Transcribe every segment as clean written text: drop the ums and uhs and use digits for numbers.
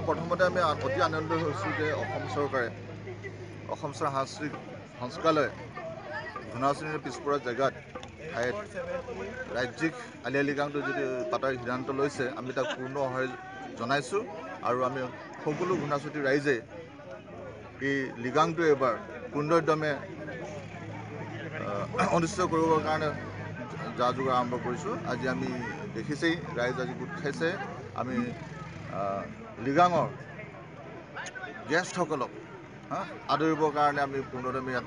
প্ৰথমতে আমি অতি আনন্দ হৈছোঁ যে অসম চৰকাৰে অসম সাংস্কৃতিক সংস্কালয়ে ঘূনাচুনিৰ পিছপৰা জেগাত ঠাইত ৰাজ্যিক আলি আই লৃগাংটো যদি পাতাৰ সিদ্ধান্ত লৈছে আমি তাক পূৰ্ণ সহায় জনাইছোঁ আৰু আমি সকলো ঘূনাচুটি ৰাইজে এই লৃগাংটো এবাৰ পূৰ্ণোদ্যমে অনুষ্ঠিত কৰিবৰ কাৰণে যা যোগাৰ আৰম্ভ কৰিছোঁ। আজি আমি দেখিছেই ৰাইজ আজি গোট খাইছে। আমি লৃগাঙৰ গেষ্টসকলক আদৰিবৰ কাৰণে আমি পূৰ্ণোদ্যমে ইয়াত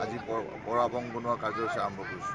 আজি পৰাবং বনোৱা কাৰ্যসূচী আৰম্ভ কৰিছোঁ।